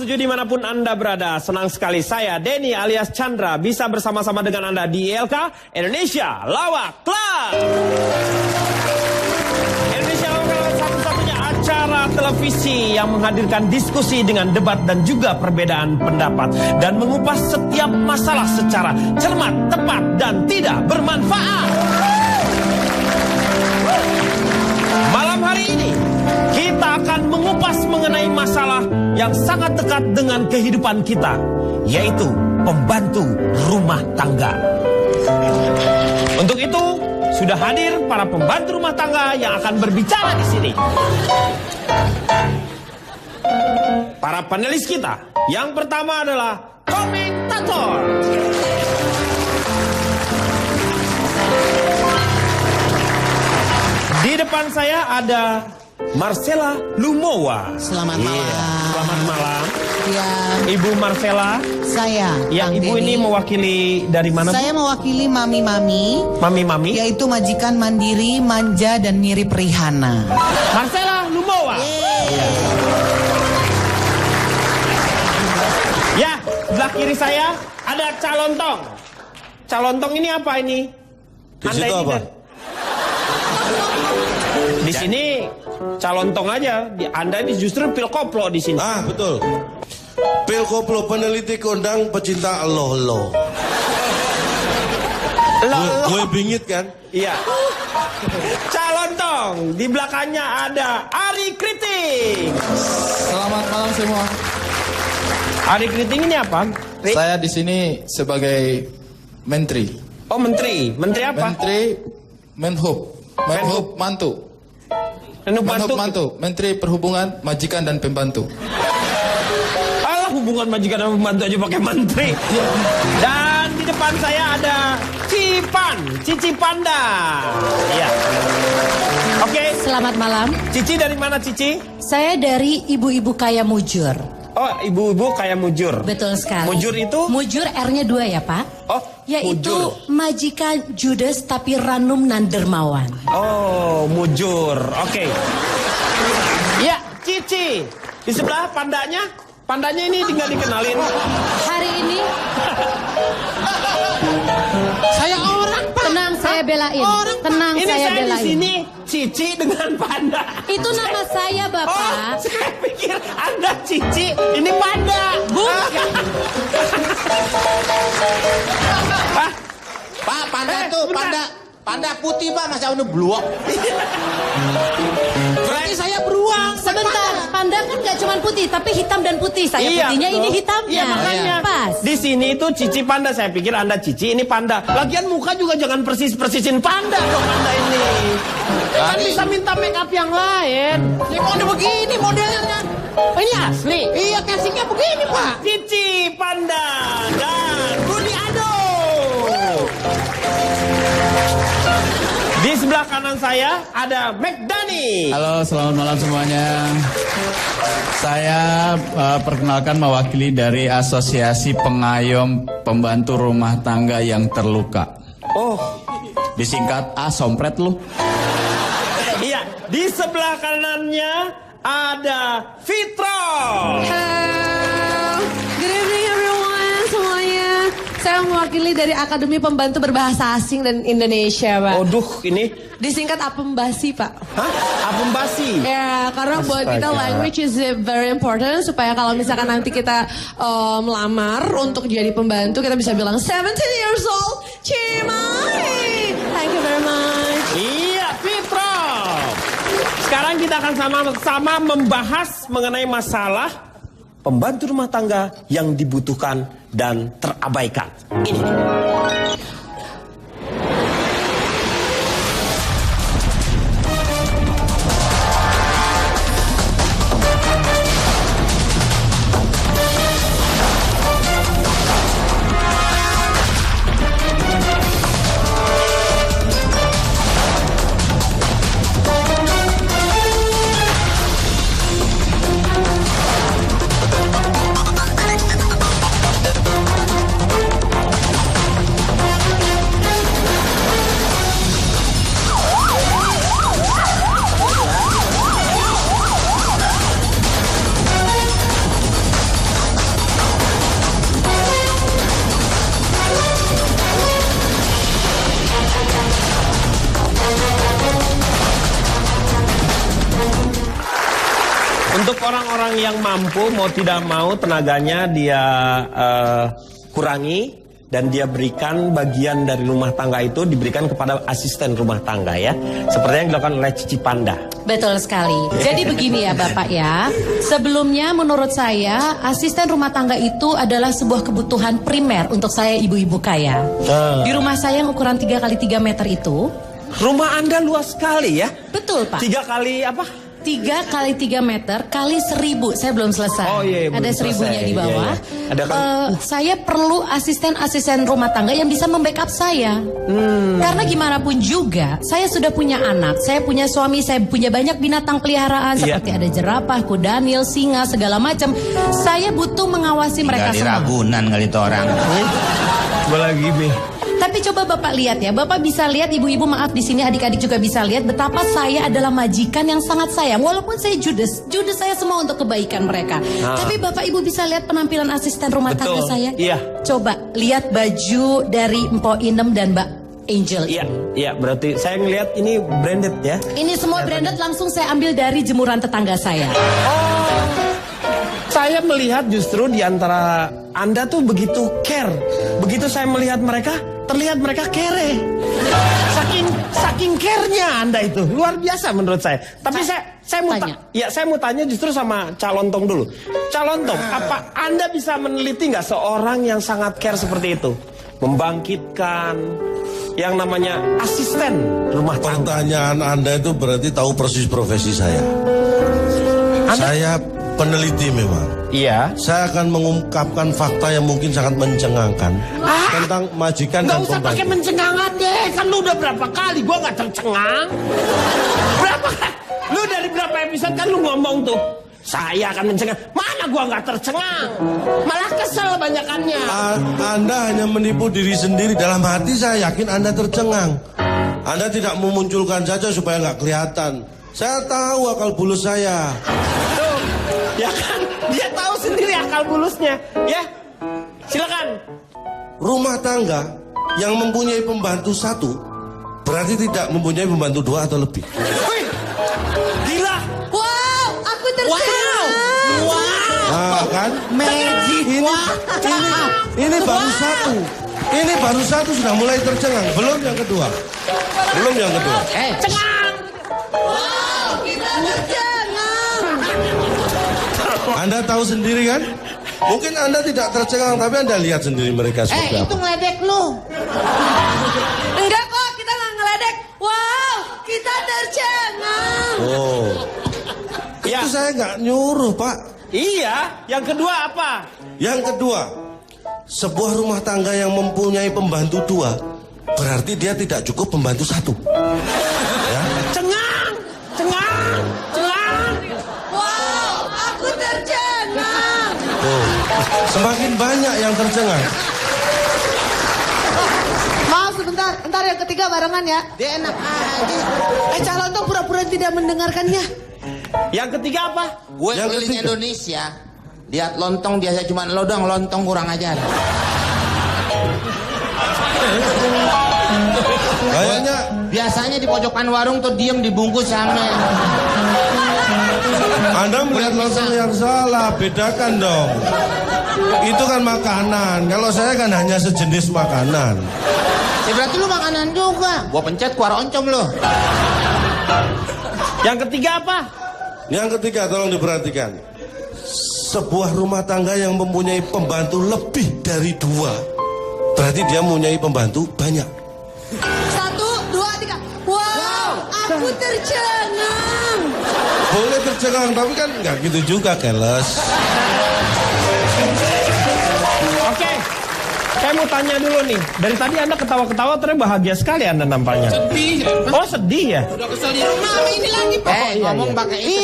menuju dimanapun Anda berada. Senang sekali saya, Denny alias Chandra, bisa bersama-sama dengan Anda di ILK Indonesia Lawak Club. Indonesia Lawak Club satu-satunya acara televisi yang menghadirkan diskusi dengan debat dan juga perbedaan pendapat. Dan mengupas setiap masalah secara cermat, tepat, dan tidak bermanfaat. Malam hari ini kita akan mengupas mengenai masalah yang sangat dekat dengan kehidupan kita, yaitu pembantu rumah tangga. Untuk itu, sudah hadir para pembantu rumah tangga yang akan berbicara di sini. Para panelis kita, yang pertama adalah komentator. Di depan saya ada Marcella Lumowa. Selamat malam. Selamat malam. Ya. Ibu Marcella. Saya. Ya, Ibu Denny. ini mewakili dari mana? Saya mewakili mami-mami. Mami-mami. Yaitu majikan mandiri, manja, dan mirip Rihanna. Marcella Lumowa. Ya, sebelah kiri saya ada Calontong. Calontong ini apa ini? Di situ apa? Di sini Calontong aja. Anda ini justru pil koplo di sini. Ah, betul. Pil koplo, peneliti kondang pecinta lo. Gue bingit kan? Iya. Calontong. Di belakangnya ada Ari Kriting. Selamat malam semua. Ari Kriting ini apa? Saya di sini sebagai menteri. Oh, menteri. Menteri apa? Menteri Menhub. Menhub mantu. Menhub mantu. Menteri Perhubungan, Majikan dan Pembantu. Alah, hubungan majikan dan pembantu aja pakai menteri. Dan di depan saya ada Cici Panda. Iya. Oke. Selamat malam. Cici dari mana, Cici? Saya dari Ibu-Ibu Kaya Mujur. Oh, ibu-ibu kayak mujur. Betul sekali. Mujur itu? Mujur R-nya 2 ya, Pak? Oh, yaitu mujur. majikan Judes tapi Ranum nan dermawan. Oh, mujur. Oke. Ya, Cici. Di sebelah pandanya. Pandanya ini tinggal dikenalin. Hari ini Saya orang, Pak. tenang, saya belain. Tenang, Ini saya saya di belain. sini Cici dengan Panda. Itu nama saya, Oh, Bapak. saya pikir Anda Cici, ini Panda. Bukan. Hah? Pak, panda tuh, bentar. panda putih, Pak. Masa udah bluok. Berarti saya beruang. Sebentar, panda kan nggak cuma putih, tapi hitam dan putih. Saya putihnya, betul. ini hitamnya. Iya, makanya. Pas. Di sini itu Cici Panda. Saya pikir Anda Cici, ini Panda. Lagian muka juga jangan persis-persisin Panda dong Anda ini. Kan bisa minta make up yang lain. Ini mode begini modelnya. Oh, ini asli. Iya, casingnya begini, Pak. Cici Panda dan Budi Ado. Di sebelah kanan saya ada McDani. Halo, selamat malam semuanya. Saya perkenalkan mewakili dari Asosiasi Pengayom Pembantu Rumah Tangga yang Terluka. Oh, Disingkat Sompret lu. iya. Di sebelah kanannya ada Fitro. Good evening everyone semuanya. Saya mewakili dari Akademi Pembantu Berbahasa Asing dan Indonesia, Pak. Waduh, ini Disingkat Apembasi, Pak. hah? Apembasi. Ya, karena buat kita language is very important supaya kalau misalkan nanti kita melamar untuk jadi pembantu, kita bisa bilang 17 years old, Cimai. Thank you very much. Iya, Fitro. Sekarang kita akan sama-sama membahas mengenai masalah pembantu rumah tangga yang dibutuhkan dan terabaikan. Ini. orang-orang yang mampu mau tidak mau tenaganya dia kurangi dan dia berikan bagian dari rumah tangga itu diberikan kepada asisten rumah tangga ya. Seperti yang dilakukan oleh Cici Panda. Betul sekali. Jadi begini ya Bapak ya. Sebelumnya menurut saya asisten rumah tangga itu adalah sebuah kebutuhan primer untuk saya ibu-ibu kaya. Di rumah saya yang ukuran 3 x 3 meter itu. Rumah Anda luas sekali ya? Betul Pak. 3 kali apa? 3 x 3 meter kali 1000. Saya belum selesai. Oh iya, ada 1000-nya di bawah. Iya, iya. Ada kan? Saya perlu asisten rumah tangga yang bisa membackup saya. Karena gimana pun juga, saya sudah punya anak, saya punya suami, saya punya banyak binatang peliharaan seperti ada jerapah, kudanil, singa, segala macam. Saya butuh mengawasi mereka Di semua. Ragunan kali itu orang. Gue lagi nih. Tapi coba Bapak lihat ya, Bapak bisa lihat, ibu-ibu maaf di sini adik-adik juga bisa lihat betapa saya adalah majikan yang sangat sayang. Walaupun saya judes saya semua untuk kebaikan mereka. Tapi Bapak Ibu bisa lihat penampilan asisten rumah tangga saya. Iya. Coba lihat baju dari Mpok Inem dan Mbak Angel. Iya, berarti saya ngelihat ini branded ya. Ini semua branded langsung saya ambil dari jemuran tetangga saya. Saya melihat justru di antara Anda tuh begitu care. Begitu saya melihat mereka, terlihat mereka kere. Saking care-nya Anda itu luar biasa menurut saya. Tapi saya mau tanya justru sama Calontong dulu. Calontong, apa Anda bisa meneliti nggak seorang yang sangat care seperti itu, membangkitkan yang namanya asisten rumah tangga? Pertanyaan Anda itu berarti tahu persis profesi saya. Saya peneliti memang. Iya. Saya akan mengungkapkan fakta yang mungkin sangat mencengangkan tentang majikan dan Gak usah pakai pembantu. mencengangan deh. Kan lu udah berapa kali gua gak tercengang. Berapa? Lu dari berapa episode kan lu ngomong tuh, saya akan mencengang. Mana gua gak tercengang? Malah kesel banyakannya. Anda hanya menipu diri sendiri. Dalam hati saya yakin Anda tercengang. Anda tidak memunculkan saja supaya nggak kelihatan. Saya tahu akal bulus saya. Tuh, ya kan? Dia tahu sendiri akal bulusnya. Ya, silakan. Rumah tangga yang mempunyai pembantu satu berarti tidak mempunyai pembantu 2 atau lebih. Wih, gila. Wow, aku tercengang. Nah kan? Magic. Ini baru satu. Ini baru satu sudah mulai tercengang. Belum yang kedua. Belum yang kedua. Cengang. Wow, kita tercengang. Anda tahu sendiri kan? Mungkin Anda tidak tercengang, tapi Anda lihat sendiri mereka seperti apa. ngeledek lu. Enggak kok, kita nggak ngeledek. Wow, kita tercengang. Oh, Ya. itu saya nggak nyuruh, Pak. Iya, yang kedua apa? Yang kedua, sebuah rumah tangga yang mempunyai pembantu 2 berarti dia tidak cukup pembantu 1. Ya. Cengang. Wow, aku tercengang. Oh, semakin banyak yang tercengang. Maaf sebentar, ntar yang ketiga barengan ya. Dia enak aja. Calon tuh pura-pura tidak mendengarkannya. Yang ketiga apa? Gue Yang keliling ketiga. Indonesia. Lihat lontong biasa cuma lo doang, lontong kurang ajar. Kayaknya Biasanya di pojokan warung tuh diem dibungkus sama. Anda melihat lontong yang salah, bedakan dong. Itu kan makanan. Kalau saya kan hanya sejenis makanan. Ya berarti lu makanan juga. Gua pencet keluar oncom lu. Yang ketiga apa? Yang ketiga, tolong diperhatikan. Sebuah rumah tangga yang mempunyai pembantu lebih dari 2 berarti dia mempunyai pembantu banyak. 1, 2, 3. Wow, aku tercengang. Boleh tercengang, tapi kan nggak gitu juga, keles. Oke. Saya mau tanya dulu nih. Dari tadi Anda ketawa-ketawa ternyata bahagia sekali Anda nampaknya. Sedih. Oh, sedih ya? Udah kesel di rumah. Ini lagi ngomong pakai itu.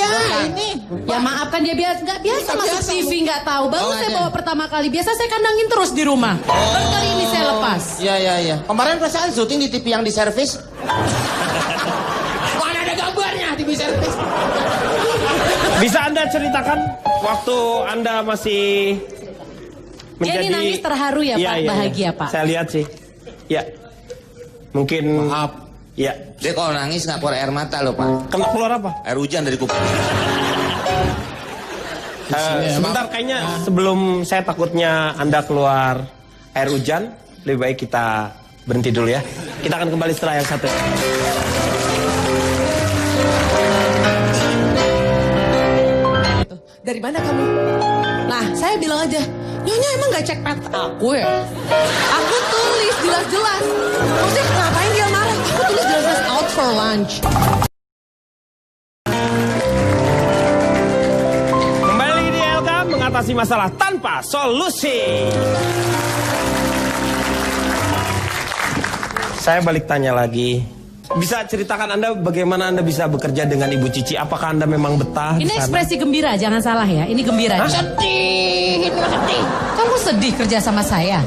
Ini. Ya maaf kan dia nggak biasa masuk TV nggak tahu. Baru saya bawa pertama kali. Biasa saya kandangin terus di rumah. Baru kali ini saya lepas. Iya. Kemarin perasaan syuting di TV yang di servis. Mana ada gambarnya TV servis? Bisa Anda ceritakan waktu Anda masih Dia ini nangis terharu ya, Pak? Bahagia, Pak? Saya lihat sih. Ya. Mungkin. Maaf. Ya. Dia kalau nangis nggak keluar air mata loh Pak. Kena keluar apa? Air hujan dari kuping. Sebentar, kayaknya sebelum saya takutnya Anda keluar air hujan, lebih baik kita berhenti dulu ya. Kita akan kembali setelah yang satu. Dari mana kamu? Nah, saya bilang aja, Nyonya emang gak cek pet aku ya? Aku tulis jelas-jelas. Maksudnya ngapain dia marah? Aku tulis jelas-jelas out for lunch. Kembali di LK mengatasi masalah tanpa solusi. Saya balik tanya lagi. Bisa ceritakan Anda bagaimana Anda bisa bekerja dengan Ibu Cici? Apakah Anda memang betah di Ini sana? ekspresi gembira, jangan salah ya. Ini gembira. Sedih, sedih. Kamu sedih kerja sama saya?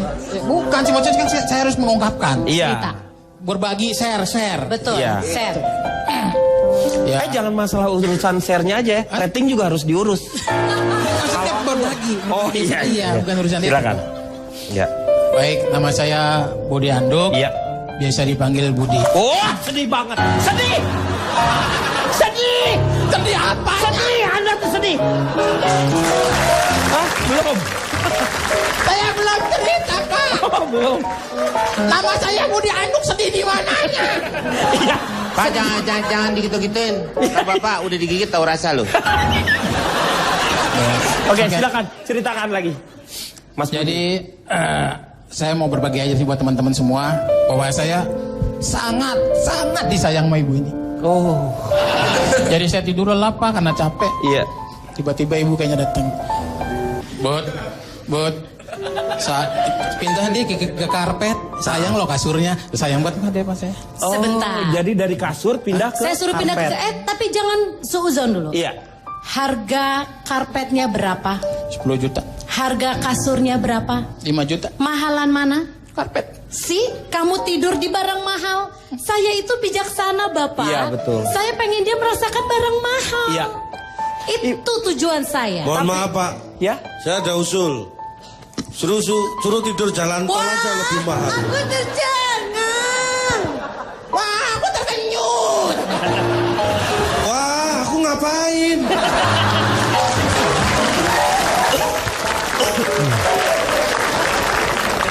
Bukan sih, maksudnya kan saya harus mengungkapkan. Iya. Cerita. Berbagi, share. Betul, Iya. share. Ya. Jangan masalah urusan share-nya aja ya. Rating juga harus diurus. Maksudnya berbagi. Oh iya. Iya, bukan urusan itu. Silakan. Ya. Baik, nama saya Budi Anduk. Iya. Biasa dipanggil Budi. Oh, sedih banget. Sedih. Sedih. Sedih apa? Sedih. Anda tuh sedih. Hah? Belum. Saya belum cerita, Pak. Oh, belum. Nama saya Budi Anduk, sedih di mananya? Iya. Pak, jangan digitu-gituin. Bapak udah digigit tahu rasa loh. Oke, silakan ceritakan lagi. Mas Budi. Jadi, saya mau berbagi aja sih buat teman-teman semua bahwa saya sangat disayang sama ibu ini. Oh. Jadi saya tidur lelap, Pak, karena capek. Iya. Tiba-tiba ibu kayaknya datang. Bud, saat pindah dia ke karpet. Sayang loh kasurnya. Sayang banget nggak deh Pak saya. Sebentar. Jadi dari kasur pindah ke Saya suruh pindah ke karpet. tapi jangan suuzon dulu. Iya. Harga karpetnya berapa? 10 juta. Harga kasurnya berapa? 5 juta. Mahalan mana? Karpet. Kamu tidur di barang mahal. Saya itu bijaksana, Bapak. Iya, betul. Saya pengen dia merasakan barang mahal. Iya. Itu tujuan saya. Mohon maaf Pak, Ya. saya ada usul. Suruh tidur jalan tol aja lebih mahal. Aku tercengang. Wah, aku tersenyum. Wah, aku ngapain?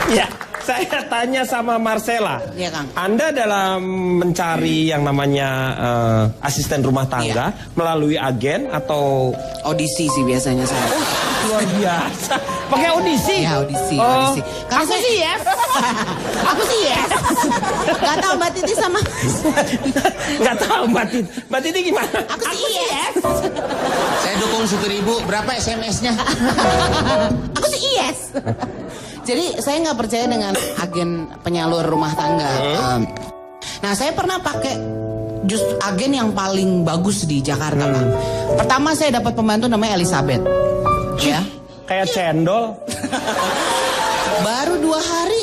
Ya, saya tanya sama Marcella. Iya, Kang. Anda dalam mencari yang namanya asisten rumah tangga melalui agen atau Audisi sih biasanya saya. luar biasa? Pakai audisi? Ya audisi, Oh, audisi. Karena Aku saya- sih yes. Aku sih yes. Gak tahu Mbak Titi sama. nggak tahu Mbak Titi gimana? Aku sih yes. Saya dukung supir ibu. Berapa SMS-nya? Aku sih yes. Jadi saya nggak percaya dengan agen penyalur rumah tangga. Nah saya pernah pakai just agen yang paling bagus di Jakarta Pak. Pertama saya dapat pembantu namanya Elizabeth. Ya. Kayak cendol. Baru 2 hari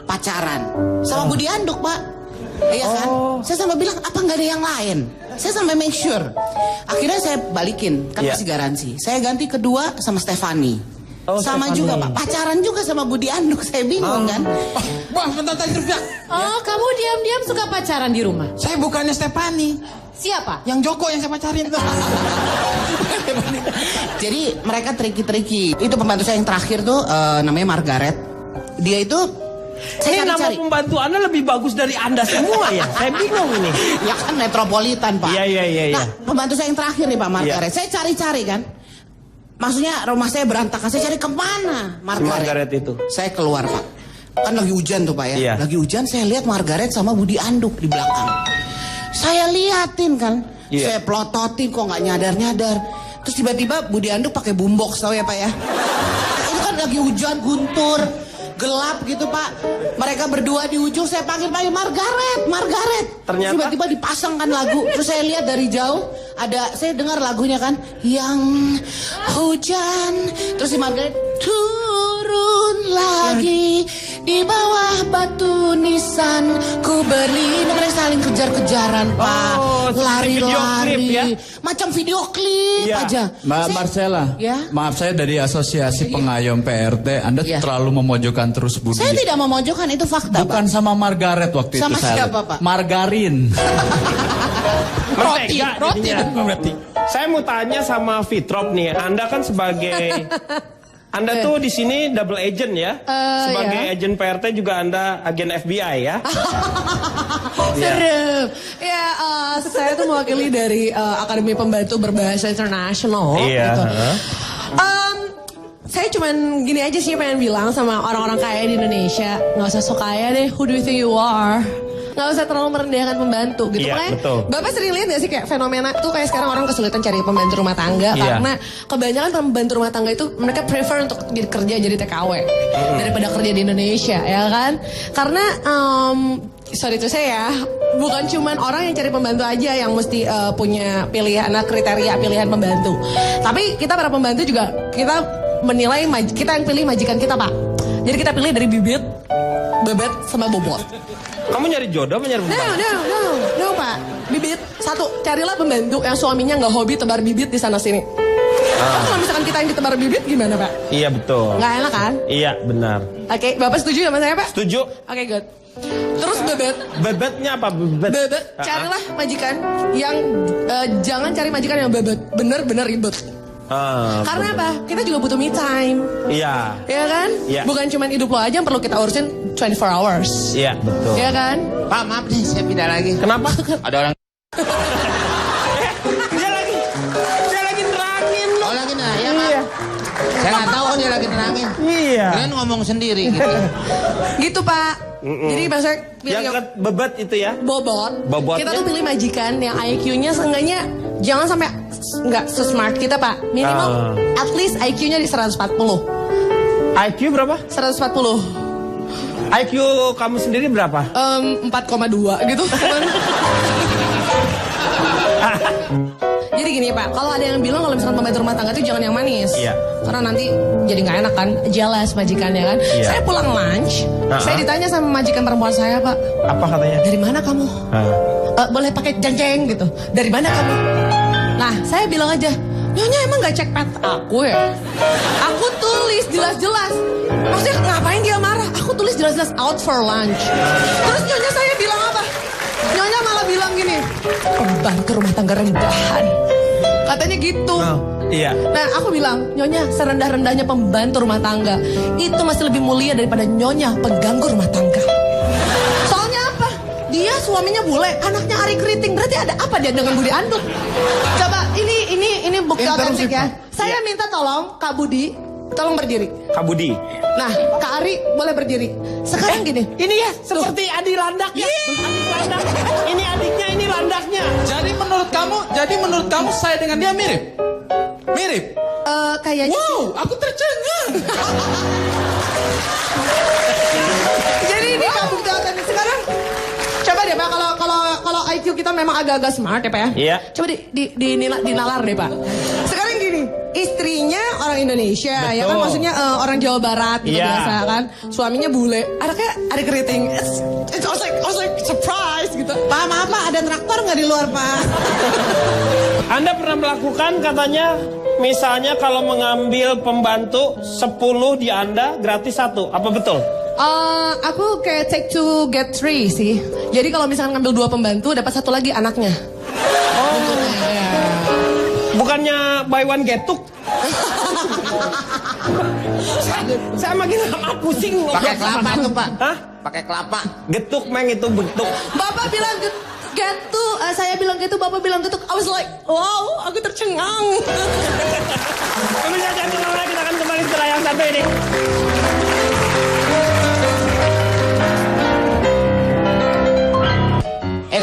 pacaran sama Budi Anduk Pak. Iya kan? Saya sampai bilang apa nggak ada yang lain. Saya sampai make sure. Akhirnya saya balikin kan Iya. masih garansi. Saya ganti kedua sama Stefani. Oh, Sama Stefani. juga Pak. Pacaran juga sama Budi Anduk. Saya bingung kan. Wah, bentar terus ya. Oh, kamu diam-diam suka pacaran di rumah? Saya bukannya Stefani. Siapa? Yang Joko yang saya pacarin tuh. Jadi mereka triki-triki. Itu pembantu saya yang terakhir tuh namanya Margaret. Dia itu Ini saya nama cari-cari. pembantu Anda lebih bagus dari Anda semua ya? Saya bingung ini. Ya kan metropolitan Pak. Iya. Nah pembantu saya yang terakhir nih Pak Margaret. Saya cari-cari kan. Maksudnya rumah saya berantakan. Saya cari kemana Margaret itu. Saya keluar Pak. Kan lagi hujan tuh Pak ya. Iya. Lagi hujan saya lihat Margaret sama Budi Anduk di belakang. Saya liatin kan. Iya. Saya plototin kok nggak nyadar-nyadar. Terus tiba-tiba Budi Anduk pakai boombox tau ya Pak ya. Itu kan lagi hujan guntur. Gelap gitu Pak. Mereka berdua di ujung saya panggil Margaret. Ternyata? Tiba-tiba dipasangkan lagu. Terus saya lihat dari jauh saya dengar lagunya kan yang hujan. Terus si Margaret turun lagi di bawah batu nisan ku berlindung. Mereka saling kejar-kejaran Pak. Oh, seperti video klip, Lari-lari. ya? Macam video klip Iya. aja. Mbak Saya- Marcella, Ya? maaf saya dari Asosiasi Pengayom PRT, Anda Iya. terlalu memojokkan terus Budi. Saya tidak memojokkan itu fakta Bukan Pak. sama Margaret waktu Sama itu saya. siapa, Pak? Margarin. Roti Mentega dong jadinya. berarti. Saya mau tanya sama Fitrop nih, Anda kan sebagai Anda tuh di sini double agent ya? Sebagai agent PRT juga Anda agen FBI ya? Serem. Ya, saya tuh mewakili dari Akademi Pembantu Berbahasa Internasional. Iya. Gitu. Saya cuman gini aja sih pengen bilang sama orang-orang kaya di Indonesia, nggak usah sok kaya deh, who do you think you are? Nggak usah terlalu merendahkan pembantu gitu. Iya, Makanya betul. Bapak sering lihat gak sih kayak fenomena tuh kayak sekarang orang kesulitan cari pembantu rumah tangga karena kebanyakan pembantu rumah tangga itu mereka prefer untuk kerja jadi TKW daripada kerja di Indonesia, ya kan? Karena sorry itu saya bukan cuman orang yang cari pembantu aja yang mesti punya pilihan kriteria pilihan pembantu. Tapi kita para pembantu juga kita menilai kita yang pilih majikan kita, Pak. Jadi kita pilih dari bibit, bebet sama bobot. Kamu nyari jodoh apa nyari pembantu? No, Pak. Bibit. Satu, carilah pembantu yang suaminya nggak hobi tebar bibit di sana sini. Kalau misalkan kita yang ditebar bibit gimana, Pak? Iya betul. Nggak enak kan? Iya benar. Oke, Bapak setuju sama saya, Pak? Setuju. Oke, good. Terus bebet. Bebetnya apa? Bebet. Carilah majikan yang jangan cari majikan yang bebet. Bener-bener ribet. Karena apa? Kita juga butuh me time. Iya. Iya kan? Iya. Bukan cuma hidup lo aja yang perlu kita urusin 24 hours. Iya betul. Iya kan? Pak maaf nih saya pindah lagi. Kenapa? Ada orang. Dia lagi nerangin loh. Oh lagi nah ya Pak. Saya nggak tahu dia lagi nerangin. Iya. Kalian ngomong sendiri gitu. Gitu Pak. Jadi maksudnya Yang bebet itu ya? bobot. Bobotnya? Kita tuh pilih majikan yang IQ-nya seenggaknya jangan sampai nggak se-smart kita Pak. Minimal at least IQ-nya di 140. IQ berapa? 140. IQ kamu sendiri berapa? 4,2 gitu. Jadi gini Pak, kalau ada yang bilang kalau misalkan pembantu rumah tangga itu jangan yang manis. Iya. Karena nanti jadi nggak enak kan, jealous majikannya kan. Iya. Saya pulang lunch, saya ditanya sama majikan perempuan saya Pak. Apa katanya? Dari mana kamu? Boleh pakai jeng-jeng gitu. Dari mana kamu? Nah, saya bilang aja, Nyonya emang gak cek pet aku ya? Aku tulis jelas-jelas. Maksudnya ngapain dia marah? Aku tulis jelas-jelas out for lunch. Terus Nyonya saya bilang apa? Nyonya malah bilang gini, pembantu rumah tangga rendahan. Katanya gitu. Iya. Nah aku bilang, Nyonya serendah-rendahnya pembantu rumah tangga itu masih lebih mulia daripada Nyonya pengganggu rumah tangga. Soalnya apa? Dia suaminya bule, anaknya Ari Keriting. Berarti ada apa dia dengan Budi Anduk? Coba ini bukti otentik ya. Saya minta tolong Kak Budi, tolong berdiri. Kak Budi. Nah, Kak Ari boleh berdiri. Sekarang gini. Ini ya seperti Adi Landak ya. Adi Landak. Ini adiknya, ini landaknya. Jadi menurut kamu saya dengan dia mirip? Mirip? Kayaknya Wow, aku tercengang. Jadi ini Kak bukti otentik sekarang. Coba deh Pak, kalau IQ kita memang agak-agak smart ya Pak ya. Iya. Coba dinalar deh Pak. Sekarang gini, istrinya orang Indonesia, ya kan maksudnya orang Jawa Barat gitu biasa kan. Suaminya bule, anaknya Ari Keriting. It's like surprise gitu. Pak, maaf Pak, ada traktor nggak di luar Pak? Anda pernah melakukan katanya, misalnya kalau mengambil pembantu 10 di Anda gratis 1. Apa betul? Aku kayak take 2 get 3 sih. Jadi kalau misalkan ngambil 2 pembantu dapat 1 lagi anaknya. Bukannya buy one get 2? Saya makin lama pusing. Pakai kelapa tuh Pak. Hah? Pakai kelapa. Getuk meng itu betuk. Bapak bilang gitu, saya bilang gitu, Bapak bilang getuk. I was like, wow, aku tercengang. Pemirsa jangan kemana, kita akan kembali setelah yang satu ini.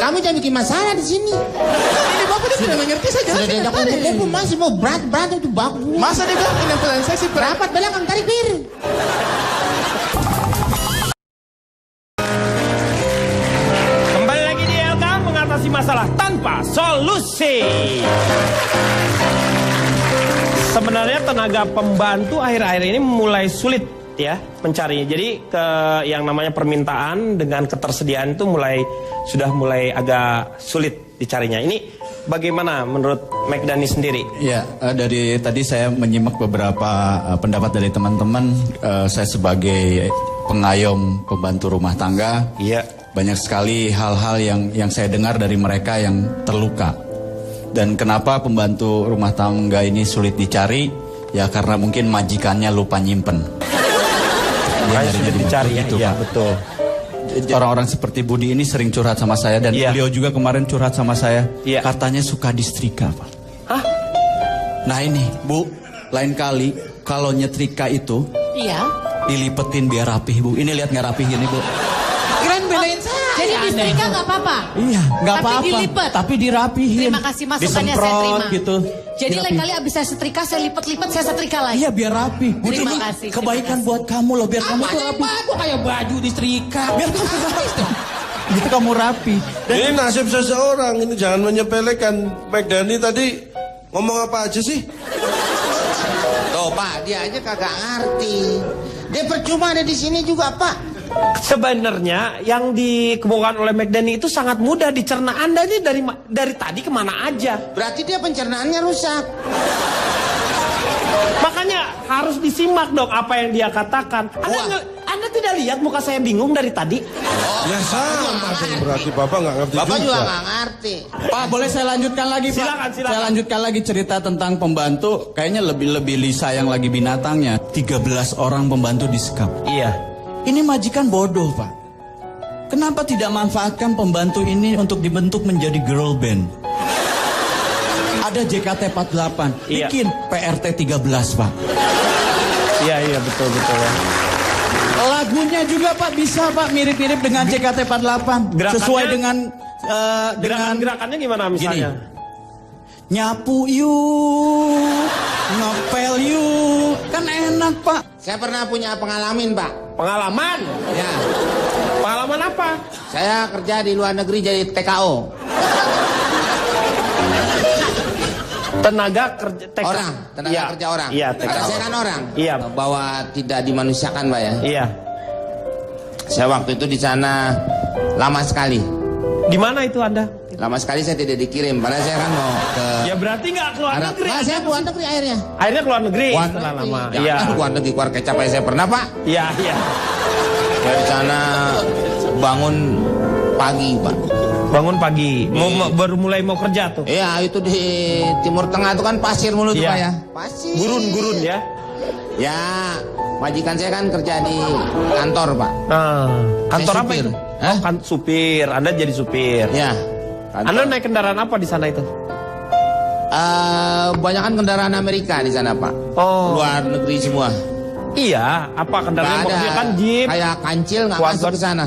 Kamu jangan bikin masalah di sini. Ini Bapak udah sudah mengerti saja. Sudah diajak kumpul masih mau berat itu bagus. Masa dia bilang ini pelan seksi Rapat belakang tarik bir. Kembali lagi di LK mengatasi masalah tanpa solusi. Sebenarnya tenaga pembantu akhir-akhir ini mulai sulit ya mencarinya. Jadi yang namanya permintaan dengan ketersediaan itu sudah mulai agak sulit dicarinya. Ini bagaimana menurut McDani sendiri? Ya, dari tadi saya menyimak beberapa pendapat dari teman-teman. Saya sebagai pengayom pembantu rumah tangga, iya, banyak sekali hal-hal yang saya dengar dari mereka yang terluka. Dan kenapa pembantu rumah tangga ini sulit dicari? Ya karena mungkin majikannya lupa nyimpen. Makanya sulit dicari gitu, ya, Pak. betul. Orang-orang seperti Budi ini sering curhat sama saya dan beliau juga kemarin curhat sama saya. Katanya suka disetrika, Pak. Hah? Nah ini, Bu, lain kali kalau nyetrika itu dilipetin biar rapih, Bu. Ini lihat nggak rapih gini, Bu. Kirain belain saya. Jadi disetrika nggak apa-apa? Iya, nggak Tapi apa-apa. dilipet. Tapi dirapihin. Terima kasih masukannya, saya Disemprot terima. gitu. Jadi lain kali abis saya setrika, saya lipat-lipat, saya setrika lagi. Iya, biar rapi. Bu, Terima ini kasih, kebaikan buat kamu loh, biar kamu tuh rapi. Kok kayak baju disetrika. Biar kamu rapi. Gitu kamu rapi. Ini nasib seseorang, ini jangan menyepelekan. McDani tadi ngomong apa aja sih? Tuh Pak, dia aja kagak ngerti. Dia percuma ada di sini juga Pak. Sebenarnya yang dikemukakan oleh McDani itu sangat mudah dicerna. Anda ini dari tadi kemana aja? Berarti dia pencernaannya rusak. Makanya harus disimak dong apa yang dia katakan. Anda tidak lihat muka saya bingung dari tadi? Ya sama dong, berarti Bapak nggak ngerti Bapak juga juga. nggak ngerti. Pak, boleh saya lanjutkan lagi, Pak? Silakan. Saya lanjutkan lagi cerita tentang pembantu. Kayaknya lebih Lisa yang lagi binatangnya. 13 orang pembantu disekap. Iya. Ini majikan bodoh, Pak. Kenapa tidak manfaatkan pembantu ini untuk dibentuk menjadi girl band? Ada JKT48, bikin PRT 13, Pak. Iya, betul ya. Lagunya juga, Pak, bisa, Pak, mirip-mirip dengan JKT48. Sesuai dengan gerakannya gimana misalnya? Gini. Nyapu yuk, ngepel yuk, kan enak, Pak. Saya pernah punya pengalaman Pak. Pengalaman? Ya. Pengalaman apa? Saya kerja di luar negeri jadi TKO. Tenaga kerja Orang, tenaga kerja orang. Iya, Karena TKO. saya kan orang. Iya. Bahwa tidak dimanusiakan Pak ya. Iya. Saya waktu itu di sana lama sekali. Di mana itu Anda? Lama sekali saya tidak dikirim, padahal saya kan mau ke... Ya berarti nggak keluar negeri. Nah, saya keluar negeri akhirnya. Akhirnya keluar negeri. Keluar Setelah negeri. lama. Jangan Iya. keluar negeri, keluar kecap aja saya pernah Pak. Iya. Saya di sana bangun pagi Pak. Bangun pagi. Baru mulai mau kerja tuh. Iya, itu di Timur Tengah itu kan pasir mulu tuh Iya. Pak ya. Pasir. Gurun ya. Ya, majikan saya kan kerja di kantor Pak. Kantor Saya apa supir. itu? Oh, kan supir. Anda jadi supir. Ya. Anda naik kendaraan apa di sana itu? Banyakan kendaraan Amerika di sana Pak. Oh. Luar negeri semua. Iya, apa kendaraan Nggak ada. maksudnya kan jeep. Kayak kancil nggak Wagon. masuk ke sana.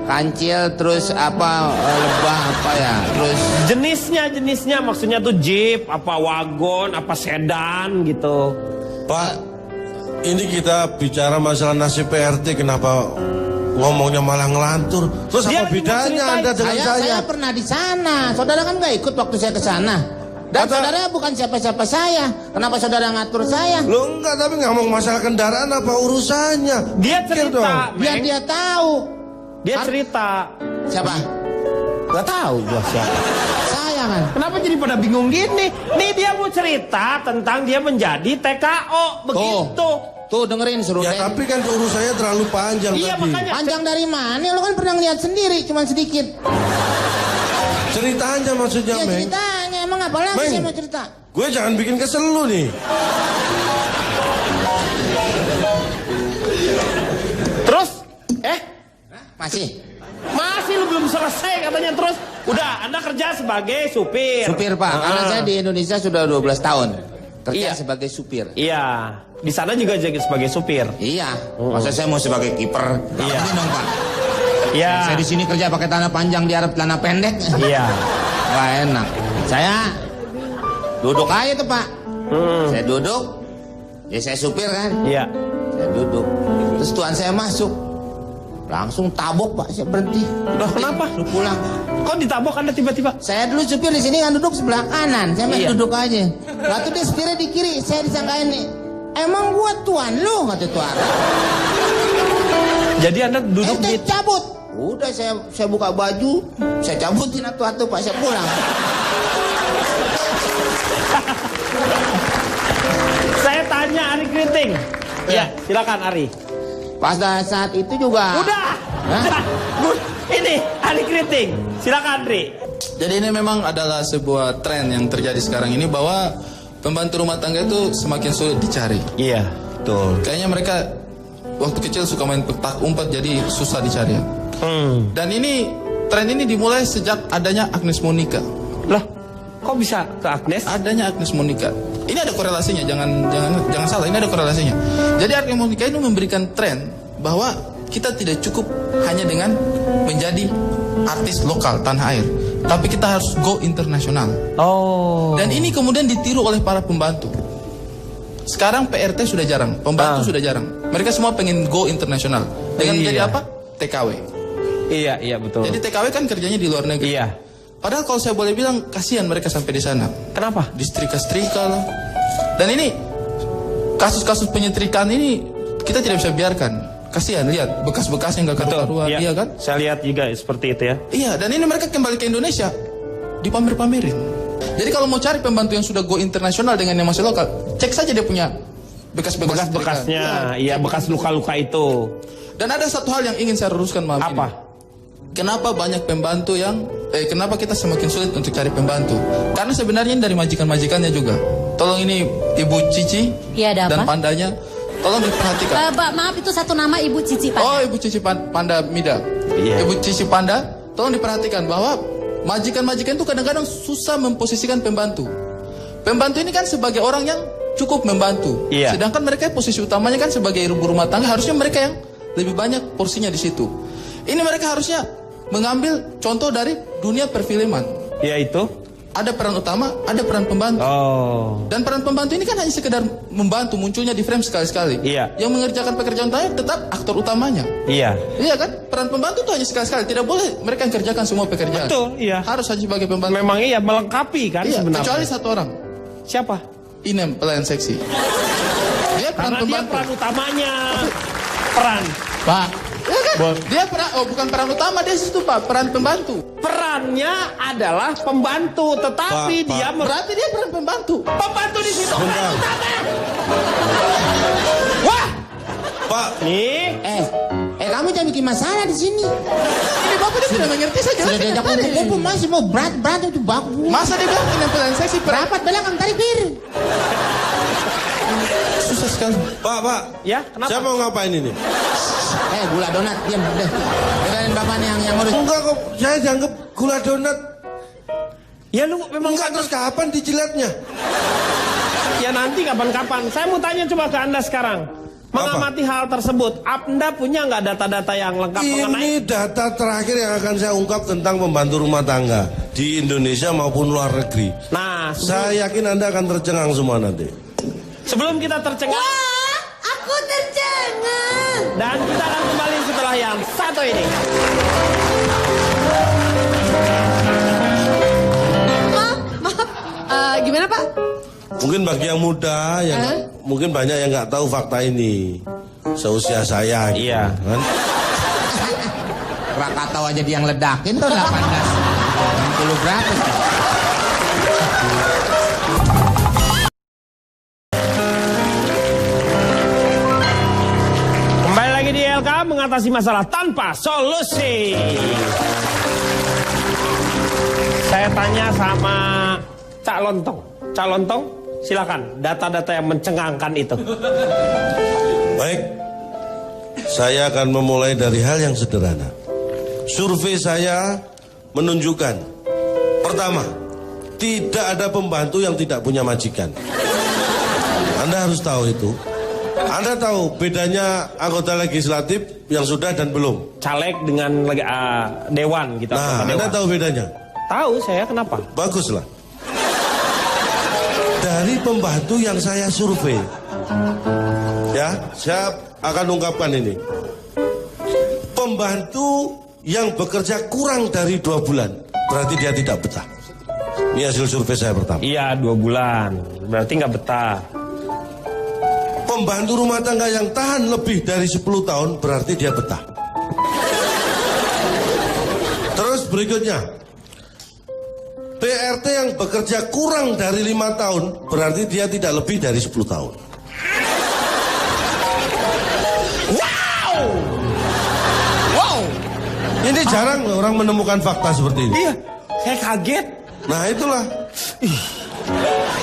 Kancil terus apa lebah apa ya. Terus Jenisnya maksudnya tuh jeep, apa wagon, apa sedan gitu. Pak, ini kita bicara masalah nasib PRT, kenapa ngomongnya malah ngelantur? Terus Dia apa bedanya Anda dengan saya? saya pernah di sana. Saudara kan nggak ikut waktu saya ke sana. Dan saudara bukan siapa-siapa saya. Kenapa saudara ngatur saya? Lo enggak, tapi ngomong masalah kendaraan apa urusannya? Dia Pikir cerita, dong. Biar dia tahu. Dia cerita. Siapa? Gak tahu gua siapa. Saya kan. Kenapa jadi pada bingung gini? Nih dia mau cerita tentang dia menjadi TKO begitu. Tuh dengerin suruh Ya tapi kan urusannya terlalu panjang Iya, tadi. makanya. Panjang dari mana? Lo kan pernah lihat sendiri, cuma sedikit. Ceritanya maksudnya, Ya Meng. ceritanya, emang apa lagi Meng. saya mau cerita? Gue jangan bikin kesel lu nih. Terus? Masih lu belum selesai katanya. Terus udah Anda kerja sebagai supir. supir Pak, karena saya di Indonesia sudah 12 tahun kerja sebagai supir. Iya. Di sana juga jadi sebagai supir. Iya. Masa saya mau sebagai kiper? Iya. Ini dong Pak. Iya. Saya di sini kerja pakai celana panjang, di Arab celana pendek. Iya. Wah enak. Saya duduk aja tuh Pak. Saya duduk. Ya saya supir kan. Iya. Saya duduk. Terus tuan saya masuk. Langsung tabok Pak, saya berhenti. Loh, kenapa? Lu pulang. Kok ditabok Anda tiba-tiba? Saya dulu supir di sini kan duduk sebelah kanan. Saya main Iya. duduk aja. Lalu dia setirnya di kiri. Saya disangkain nih. Emang gua tuan lu, kata tuan. Jadi Anda duduk di... cabut. Udah saya buka baju, saya cabutin atu-atu Pak, saya pulang. Saya tanya Ari Kriting. Ya, silakan Ari. Pas saat itu juga. Udah. Hah? Ini ahli kritik. Silakan, Andri. Jadi ini memang adalah sebuah tren yang terjadi sekarang ini bahwa pembantu rumah tangga itu semakin sulit dicari. Iya, betul. Kayaknya mereka waktu kecil suka main petak umpet jadi susah dicari. Dan ini tren ini dimulai sejak adanya Agnes Monica. Lah, kok bisa ke Agnes? Adanya Agnes Monica. Ini ada korelasinya, jangan salah, ini ada korelasinya. Jadi Agnes Monica ini memberikan tren bahwa kita tidak cukup hanya dengan menjadi artis lokal tanah air, tapi kita harus go internasional. Oh. Dan ini kemudian ditiru oleh para pembantu. Sekarang PRT sudah jarang, pembantu sudah jarang. Mereka semua pengen go internasional. Dengan menjadi apa? TKW. Iya, betul. Jadi TKW kan kerjanya di luar negeri. Iya. Padahal kalau saya boleh bilang, kasihan mereka sampai di sana. Kenapa? Disetrika-setrika lah. Dan ini kasus-kasus penyetrikaan ini kita tidak bisa biarkan. Kasihan, lihat bekas-bekasnya nggak karu-karuan, iya kan? Saya lihat juga seperti itu ya. Iya, dan ini mereka kembali ke Indonesia dipamer-pamerin. Jadi kalau mau cari pembantu yang sudah go internasional dengan yang masih lokal, cek saja dia punya bekas-bekasnya, iya bekas luka-luka itu. Dan ada satu hal yang ingin saya luruskan malam ini. Apa? Kenapa banyak pembantu yang kenapa kita semakin sulit untuk cari pembantu? Karena sebenarnya ini dari majikan-majikannya juga. Tolong ini Ibu Cici Iya, ada dan apa? pandanya. Tolong diperhatikan. Maaf, itu satu nama Ibu Cici Panda. Oh, Ibu Cici Panda Mida. Iya. Ibu Cici Panda, tolong diperhatikan bahwa majikan-majikan itu kadang-kadang susah memposisikan pembantu. Pembantu ini kan sebagai orang yang cukup membantu. Iya. Sedangkan mereka posisi utamanya kan sebagai ibu rumah tangga, harusnya mereka yang lebih banyak porsinya di situ. Ini mereka harusnya mengambil contoh dari dunia perfilman. Yaitu? Ada peran utama, ada peran pembantu. Oh. Dan peran pembantu ini kan hanya sekedar membantu, munculnya di frame sekali-sekali. Iya. Yang mengerjakan pekerjaan utama tetap aktor utamanya. Iya. Iya kan? Peran pembantu itu hanya sekali-sekali. Tidak boleh mereka yang kerjakan semua pekerjaan. Betul, iya. Harus hanya sebagai pembantu. Memang iya, melengkapi kan Iya, sebenarnya. kecuali satu orang. Siapa? Inem, pelayan seksi. Dia peran Karena dia pembantu. peran utamanya. Peran. Pak, Ya kan? Dia peran, bukan peran utama, dia situ Pak, peran pembantu. Perannya adalah pembantu, tetapi Pak, dia Berarti dia peran pembantu. pembantu di situ peran Bentar. utama. Wah, Pak, nih Kamu jangan bikin masalah di sini. Ini Bapak dia tidak mengerti saja. Sudah diajak kumpul-kumpul masih mau berantem itu bagus. Masa dia bilang Inem pelayan seksi peran Rapat belakang tarik bir. susah sekali. Pak. ya kenapa? Saya mau ngapain ini? Gula donat, diam deh. Dengerin bapak nih yang urus. Enggak kok, saya dianggap gula donat. Ya lu memang Enggak, terus kapan dijilatnya? ya nanti kapan-kapan. Saya mau tanya coba ke Anda sekarang. Mengamati hal tersebut, Anda punya nggak data-data yang lengkap mengenai? Ini data terakhir yang akan saya ungkap tentang pembantu rumah tangga di Indonesia maupun luar negeri. Nah, Saya yakin Anda akan tercengang semua nanti. sebelum kita tercengang, Wah, aku tercengang. dan kita akan kembali setelah yang satu ini. Maaf. Gimana Pak? Mungkin bagi yang muda, mungkin banyak yang nggak tahu fakta ini. Seusia saya, gitu, Iya. kan? Krakatau aja dia yang ledakin tuh 60 berapa? Kembali lagi di LK mengatasi masalah tanpa solusi. Saya tanya sama Cak Lontong. Cak Lontong, silakan data-data yang mencengangkan itu. Baik, saya akan memulai dari hal yang sederhana. Survei saya menunjukkan, pertama, tidak ada pembantu yang tidak punya majikan. Anda harus tahu itu. Anda tahu bedanya anggota legislatif yang sudah dan belum? Caleg dengan dewan gitu. Nah, Anda tahu bedanya? Tahu saya kenapa? Baguslah. Dari pembantu yang saya survei, ya, saya akan ungkapkan ini. Pembantu yang bekerja kurang dari 2 bulan, berarti dia tidak betah. Ini hasil survei saya pertama. Iya, 2 bulan. Berarti nggak betah. Pembantu rumah tangga yang tahan lebih dari 10 tahun, berarti dia betah. Terus berikutnya, PRT yang bekerja kurang dari 5 tahun, berarti dia tidak lebih dari 10 tahun. Wow! Ini jarang orang menemukan fakta seperti ini. Iya, saya kaget. Nah itulah.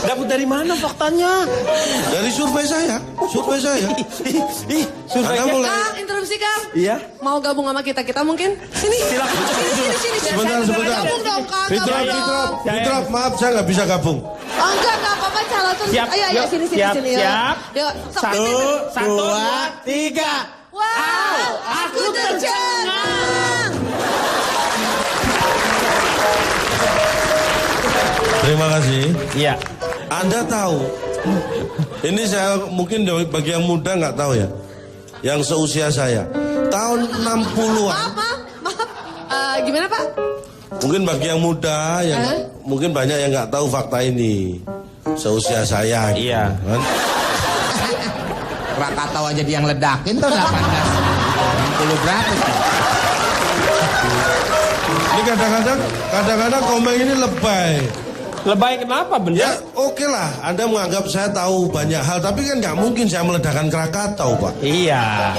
Dapat dari mana faktanya? Dari survei saya. Survei saya. Surveinya. Anda mulai. Kang, interupsi Kang. Iya. Mau gabung sama kita mungkin? Sini. Silakan. Sini. Sebentar. Gabung dong Kang. Fitrop, maaf saya nggak bisa gabung. Oh, enggak apa-apa calon terus. Siap, Ayo, yuk, sini. siap. Yuk. Satu, dua, tiga. Wow, aku tercengang. Terima kasih. Iya. Anda tahu, ini saya mungkin bagi yang muda nggak tahu ya, yang seusia saya, tahun 60-an. Maaf. Gimana Pak? Mungkin bagi yang muda, yang mungkin banyak yang nggak tahu fakta ini, seusia saya. Iya. Kan? Krakatau aja dia yang ledakin tuh 60 berapa? Ini kadang-kadang komen ini lebay. Lebay kenapa bener? Ya oke lah, Anda menganggap saya tahu banyak hal, tapi kan nggak mungkin saya meledakkan Krakatau, Pak. Iya.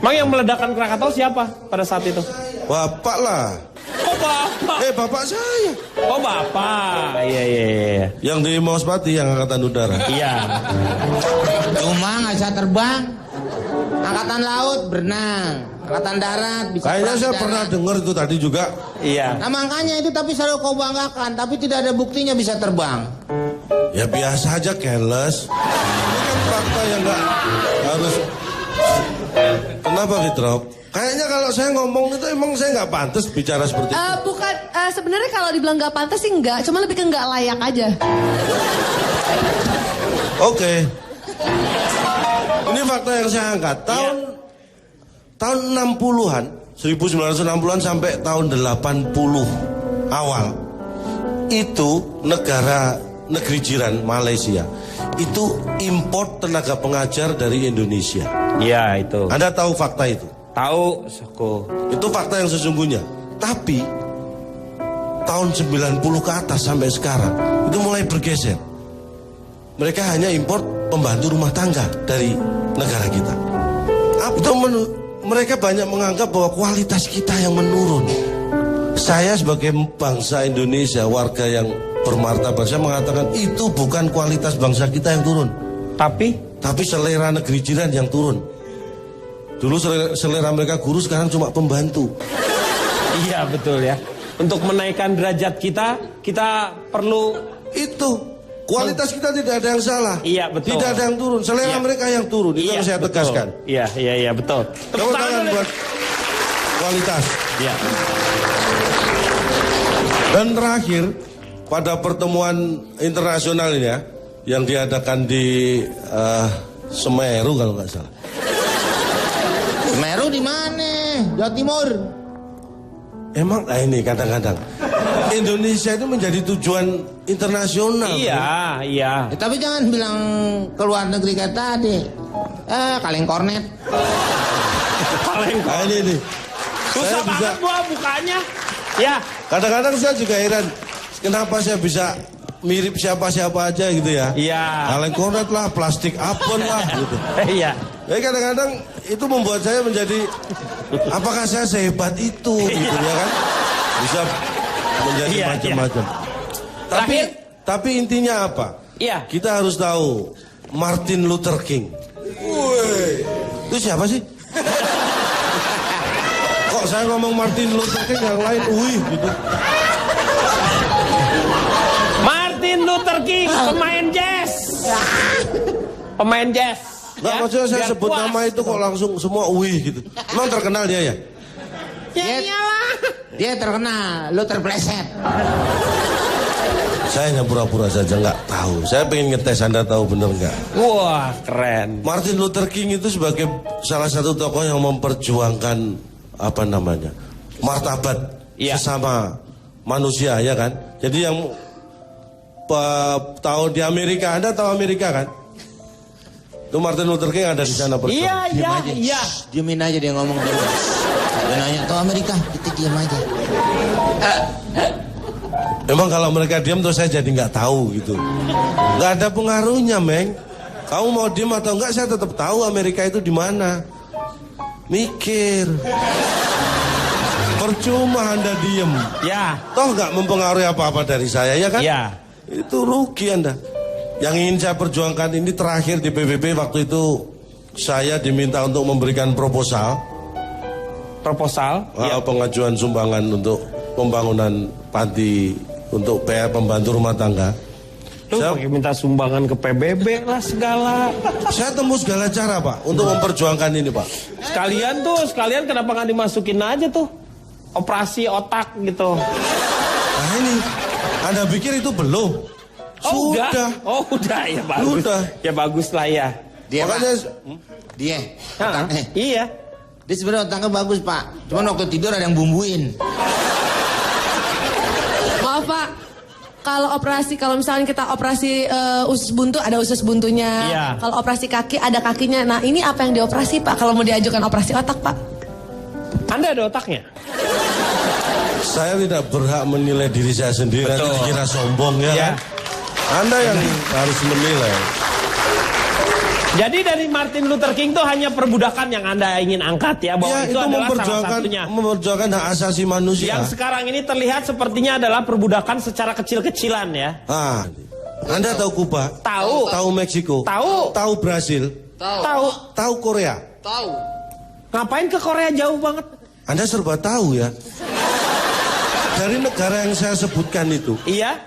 Emang yang meledakkan Krakatau siapa pada saat itu? Bapak lah. Oh bapak. Bapak saya. Oh bapak. Iya. Yang di Mauspati, yang Angkatan Udara. Iya. Cuma nggak bisa terbang. Angkatan laut berenang, angkatan darat bisa. Kayaknya saya darat. pernah dengar itu tadi juga. Iya. Nah makanya itu tapi selalu kau banggakan, tapi tidak ada buktinya bisa terbang. Ya biasa aja, careless. Ini kan fakta yang nggak harus. Kenapa Fitrop? Kayaknya kalau saya ngomong itu emang saya nggak pantas bicara seperti itu. Bukan, sebenarnya kalau dibilang nggak pantas sih enggak, cuma lebih ke nggak layak aja. Oke. Ini fakta yang saya angkat. Tahun 60-an, 1960-an sampai tahun 80 awal. Itu negeri jiran Malaysia itu import tenaga pengajar dari Indonesia. Iya itu. Anda tahu fakta itu? Tahu, Soko. Itu fakta yang sesungguhnya. Tapi tahun 90 ke atas sampai sekarang itu mulai bergeser. Mereka hanya import pembantu rumah tangga dari negara kita. Itu mereka banyak menganggap bahwa kualitas kita yang menurun. Saya sebagai bangsa Indonesia, warga yang bermartabat, saya mengatakan itu bukan kualitas bangsa kita yang turun. Tapi selera negeri jiran yang turun. Dulu selera mereka guru, sekarang cuma pembantu. Iya betul ya. Untuk menaikkan derajat kita perlu itu. Kualitas kita tidak ada yang salah. Iya betul. Tidak ada yang turun. Selera mereka yang turun. Itu yang saya tegaskan. Iya betul. Tepuk tangan buat kualitas. Iya. Dan terakhir pada pertemuan internasional ini ya, yang diadakan di Semeru kalau nggak salah. Semeru di mana? Jawa Timur. Emang ini kadang-kadang Indonesia itu menjadi tujuan internasional. Iya. Ya, tapi jangan bilang ke luar negeri kayak tadi. Kaleng kornet. Nah, ini. Susah banget gua bukanya. Ya. Kadang-kadang saya juga heran, kenapa saya bisa mirip siapa-siapa aja gitu ya. Iya. Kaleng kornet lah, plastik apel lah gitu. Iya. Jadi kadang-kadang itu membuat saya menjadi, apakah saya sehebat itu gitu ya kan? Bisa menjadi macam-macam. Tapi intinya apa? Iya. Kita harus tahu Martin Luther King. Woi, itu siapa sih? Kok saya ngomong Martin Luther King yang lain, gitu. Martin Luther King, pemain jazz. Pemain jazz. Nggak, maksudnya saya sebut nama itu kok langsung semua gitu. Emang terkenal dia ya? Dia terkenal, lu terpleset. Saya hanya pura-pura saja nggak tahu. Saya pengen ngetes Anda tahu bener nggak? Wah keren. Martin Luther King itu sebagai salah satu tokoh yang memperjuangkan martabat sesama manusia ya kan. Jadi yang tahu di Amerika, Anda tahu Amerika kan? Itu Martin Luther King ada di sana pertama. Iya. Diemin aja dia ngomong dulu. Dia nanya tahu Amerika, kita diam aja. Emang kalau mereka diam terus saya jadi nggak tahu gitu. Nggak ada pengaruhnya, Meng. Kamu mau diam atau enggak, saya tetap tahu Amerika itu di mana. Mikir. Percuma Anda diem. Ya. Toh nggak mempengaruhi apa-apa dari saya, ya kan? Ya. Itu rugi Anda. Yang ingin saya perjuangkan ini terakhir di PBB waktu itu saya diminta untuk memberikan proposal. Pengajuan sumbangan untuk pembangunan panti untuk PR pembantu rumah tangga. Saya pakai minta sumbangan ke PBB lah segala. Saya tembus segala cara Pak untuk memperjuangkan ini Pak. Sekalian kenapa nggak dimasukin aja tuh operasi otak gitu. Nah ini, Anda pikir itu belum? Sudah. Udah ya bagus. Sudah. Ya bagus lah ya. Makanya, Iya. Dia sebenarnya otaknya bagus Pak. Cuman waktu tidur ada yang bumbuin. Maaf Pak, kalau misalnya kita operasi usus buntu ada usus buntunya. Iya. Kalau operasi kaki ada kakinya. Nah ini apa yang dioperasi Pak? Kalau mau diajukan operasi otak Pak? Anda ada otaknya? saya tidak berhak menilai diri saya sendiri. Nanti dikira sombong ya kan? Anda yang harus menilai. Jadi dari Martin Luther King itu hanya perbudakan yang Anda ingin angkat ya, bahwa itu adalah salah satunya. Memperjuangkan hak asasi manusia. Yang sekarang ini terlihat sepertinya adalah perbudakan secara kecil-kecilan ya. Anda tahu Kuba? Tahu. Tahu Meksiko? Tahu. Tahu Brasil? Tahu. Tahu Korea? Tahu. Ngapain ke Korea jauh banget? Anda serba tahu ya. Dari negara yang saya sebutkan itu. Iya.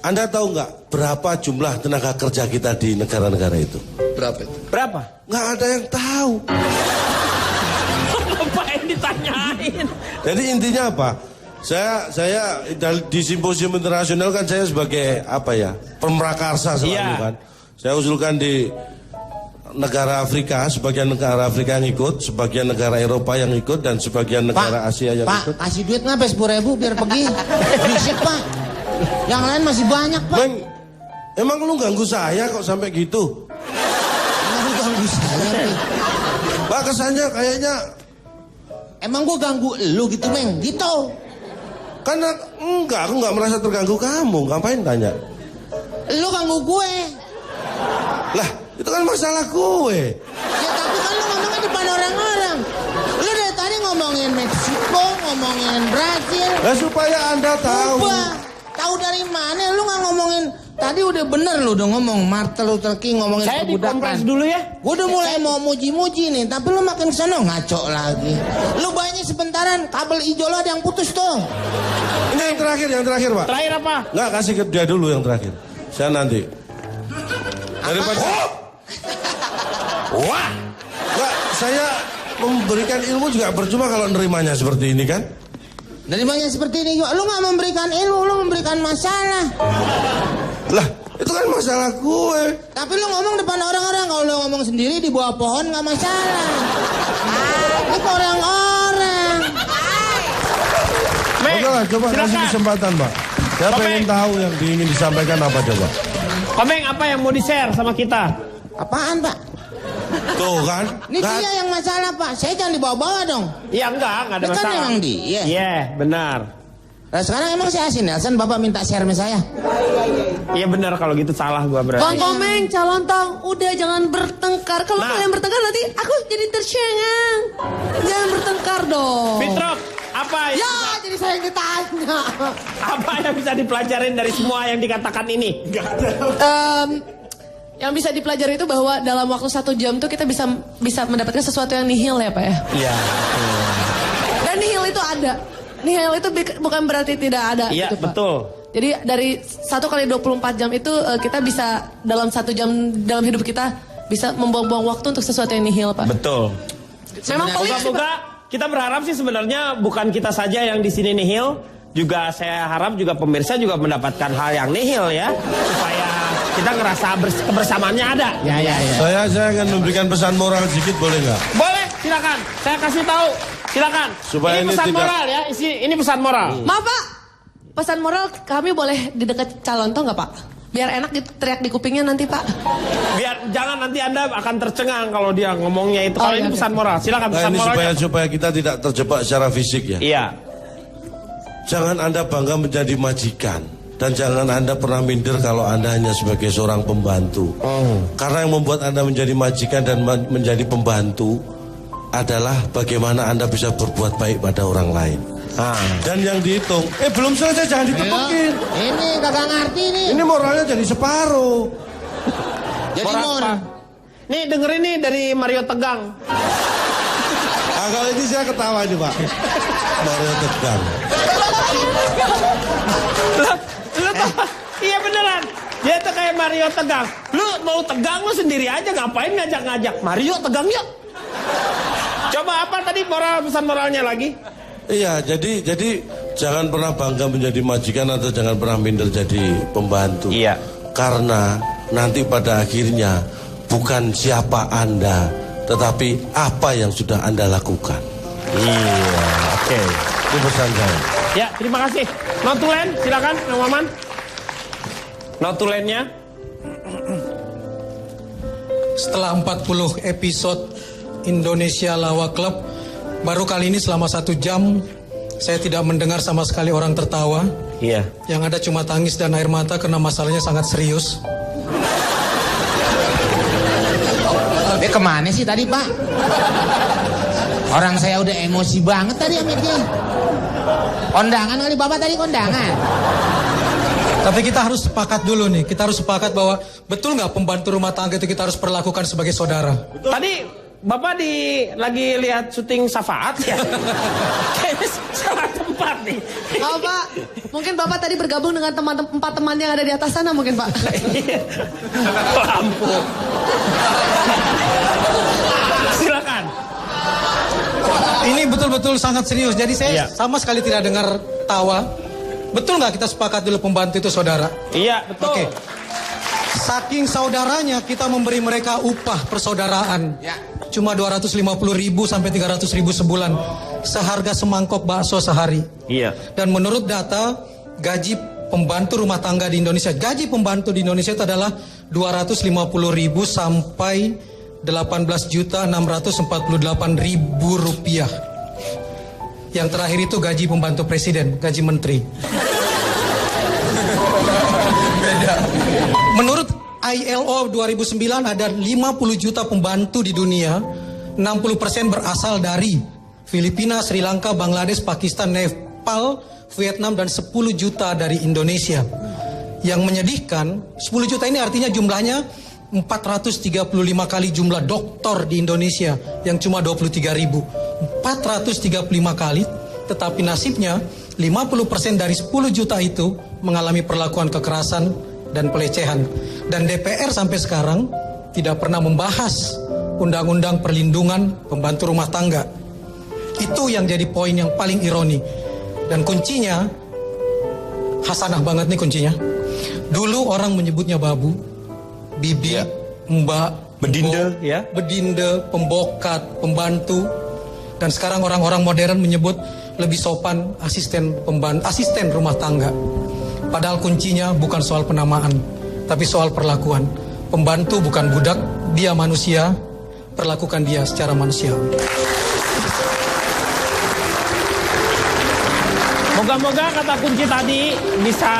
Anda tahu nggak berapa jumlah tenaga kerja kita di negara-negara itu? Berapa? Nggak ada yang tahu. Ngapain ditanyain? Jadi intinya apa? Saya di simposium internasional kan saya sebagai pemrakarsa selalu kan. Saya usulkan di negara Afrika, sebagian negara Afrika yang ikut, sebagian negara Eropa yang ikut, dan sebagian negara Asia yang ikut. Pak, kasih duit ngapa 10.000 biar pergi? Bisik Pak. Yang lain masih banyak Pak. Bang, emang lu ganggu saya kok sampai gitu? Emang lu ganggu saya? Pak, kesannya kayaknya. Emang gua ganggu lu gitu Meng? Gitu. Karena aku nggak merasa terganggu kamu. Ngapain tanya? Lu ganggu gue. Lah, itu kan masalah gue. Ya tapi kan lu ngomongnya di depan orang-orang. Lu dari tadi ngomongin Meksiko, ngomongin Brasil. Nah, supaya Anda tahu. Tahu dari mana? Lu nggak ngomongin. Tadi udah bener lu udah ngomong Martin Luther King ngomongin saya perbudakan. dikompres dulu ya. Gue udah mulai mau muji-muji nih, tapi lu makin kesana ngaco lagi. Lu banyak sebentaran, kabel hijau lo ada yang putus tuh. Ini yang terakhir Pak. Terakhir apa? Nggak, kasih ke dia dulu yang terakhir. Saya nanti. Daripada. Wah. Nggak, saya memberikan ilmu juga percuma kalau nerimanya seperti ini kan? Nerimanya seperti ini juga. Lu nggak memberikan ilmu, lu memberikan masalah. Lah, itu kan masalah gue. Tapi lu ngomong depan orang-orang, kalau lu ngomong sendiri di bawah pohon nggak masalah. Itu ke orang-orang. Oke lah, coba kasih kesempatan Pak. Saya pengen tahu yang ingin disampaikan apa coba. Komeng, apa yang mau di-share sama kita? Apaan Pak? Tuh kan. Ini dia yang masalah Pak. Saya jangan dibawa-bawa dong. Iya enggak ada Ini masalah. kan emang dia. Iya, benar. Nah sekarang emang saya asin Nelson, Bapak minta share sama saya. Iya benar, kalau gitu salah gua berarti. Bang Komeng, calon tong, udah jangan bertengkar. Kalau kalian bertengkar nanti aku jadi tercengang. Jangan bertengkar dong. Fitrok, apa Ya, jadi saya yang ditanya. Apa yang bisa dipelajarin dari semua yang dikatakan ini? Yang bisa dipelajari itu bahwa dalam waktu 1 jam tuh kita bisa mendapatkan sesuatu yang nihil ya Pak ya. Iya. Dan nihil itu ada. Nihil itu bukan berarti tidak ada. Iya, gitu, Pak. betul. Jadi dari 1 kali 24 jam itu kita bisa dalam 1 jam dalam hidup kita bisa membuang-buang waktu untuk sesuatu yang nihil Pak. Betul. Memang pelik sih, Moga-moga kita berharap sih sebenarnya bukan kita saja yang di sini nihil, juga saya harap juga pemirsa juga mendapatkan hal yang nihil ya, supaya kita ngerasa kebersamaannya ada. Ya. Saya akan memberikan pesan moral sedikit, boleh nggak? Boleh, silakan. Saya kasih tahu. Silakan. Supaya ini ini pesan tidak- moral ya. Ini pesan moral. Maaf Pak, pesan moral kami boleh di dekat calon toh nggak Pak? Biar enak teriak di kupingnya nanti Pak. Biar jangan nanti Anda akan tercengang kalau dia ngomongnya itu. Kalau iya, ini pesan moral, silakan Nah, pesan ini moralnya. supaya kita tidak terjebak secara fisik ya. Iya. Jangan Anda bangga menjadi majikan. Dan jangan Anda pernah minder kalau Anda hanya sebagai seorang pembantu. Karena yang membuat Anda menjadi majikan dan menjadi pembantu adalah bagaimana Anda bisa berbuat baik pada orang lain. Dan yang dihitung, belum selesai, jangan ditepukin. Ini kagak ngerti nih. Ini moralnya jadi separuh. Jadi moral. Nih dengerin nih dari Mario Tegang. Kalau ini saya ketawa nih Pak. Mario Tegang. Lu tau, iya beneran. Dia tuh kayak Mario Tegang. Lu mau tegang lu sendiri aja, ngapain ngajak-ngajak Mario Tegang yuk. Coba apa tadi pesan moralnya lagi? Iya, jadi jangan pernah bangga menjadi majikan atau jangan pernah minder jadi pembantu. Iya. Karena nanti pada akhirnya bukan siapa Anda, tetapi apa yang sudah Anda lakukan. Iya, oke. Itu pesan saya. Ya, terima kasih. Notulen, silakan, Kang Maman. Notulennya. Setelah 40 episode Indonesia Lawak Club, baru kali ini selama 1 jam saya tidak mendengar sama sekali orang tertawa. Iya. Yang ada cuma tangis dan air mata karena masalahnya sangat serius. Kemana sih tadi Pak? Orang saya udah emosi banget tadi amiknya. Kondangan kali Bapak tadi kondangan. Tapi kita harus sepakat dulu nih. Kita harus sepakat bahwa betul nggak pembantu rumah tangga itu kita harus perlakukan sebagai saudara. Tadi Bapak lagi lihat syuting Safaat ya? Kayaknya salah tempat nih. Oh Pak, mungkin Bapak tadi bergabung dengan 4 teman yang ada di atas sana mungkin Pak. Lampu. Silakan. Ini betul-betul sangat serius. Jadi saya sama sekali tidak dengar tawa. Betul nggak kita sepakat dulu pembantu itu saudara? Iya, betul. Oke. Saking saudaranya kita memberi mereka upah persaudaraan. Ya. Cuma 250.000 sampai 300.000 sebulan. Seharga semangkok bakso sehari. Iya. Dan menurut data gaji pembantu rumah tangga di Indonesia, gaji pembantu di Indonesia itu adalah 250.000 sampai 18.648.000 rupiah. Yang terakhir itu gaji pembantu presiden, gaji menteri. Menurut ILO 2009 ada 50 juta pembantu di dunia, 60% berasal dari Filipina, Sri Lanka, Bangladesh, Pakistan, Nepal, Vietnam, dan 10 juta dari Indonesia. Yang menyedihkan, 10 juta ini artinya jumlahnya 435 kali jumlah doktor di Indonesia yang cuma 23.000. 435 kali, tetapi nasibnya 50% dari 10 juta itu mengalami perlakuan kekerasan dan pelecehan. Dan DPR sampai sekarang tidak pernah membahas undang-undang perlindungan pembantu rumah tangga. Itu yang jadi poin yang paling ironi. Dan kuncinya, hasanah banget nih kuncinya. Dulu orang menyebutnya babu, bibi, mbak, bedinde, ya, bedinde, pembokat, pembantu. Dan sekarang orang-orang modern menyebut lebih sopan asisten rumah tangga. Padahal kuncinya bukan soal penamaan, tapi soal perlakuan. Pembantu bukan budak, dia manusia, perlakukan dia secara manusiawi. Moga-moga kata kunci tadi bisa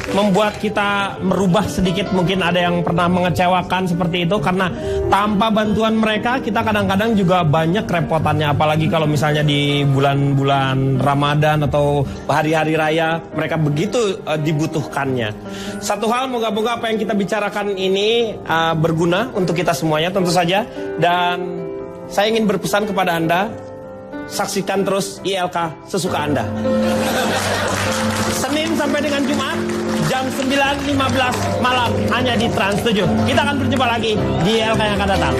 membuat kita merubah sedikit. Mungkin ada yang pernah mengecewakan seperti itu, karena tanpa bantuan mereka kita kadang-kadang juga banyak repotannya. Apalagi kalau misalnya di bulan-bulan Ramadan atau hari-hari raya, mereka begitu dibutuhkannya. Satu hal, moga-moga apa yang kita bicarakan ini berguna untuk kita semuanya tentu saja. Dan saya ingin berpesan kepada Anda, saksikan terus ILK sesuka Anda. Senin sampai dengan Jumat jam 9.15 malam hanya di Trans 7. Kita akan berjumpa lagi di ILK yang akan datang.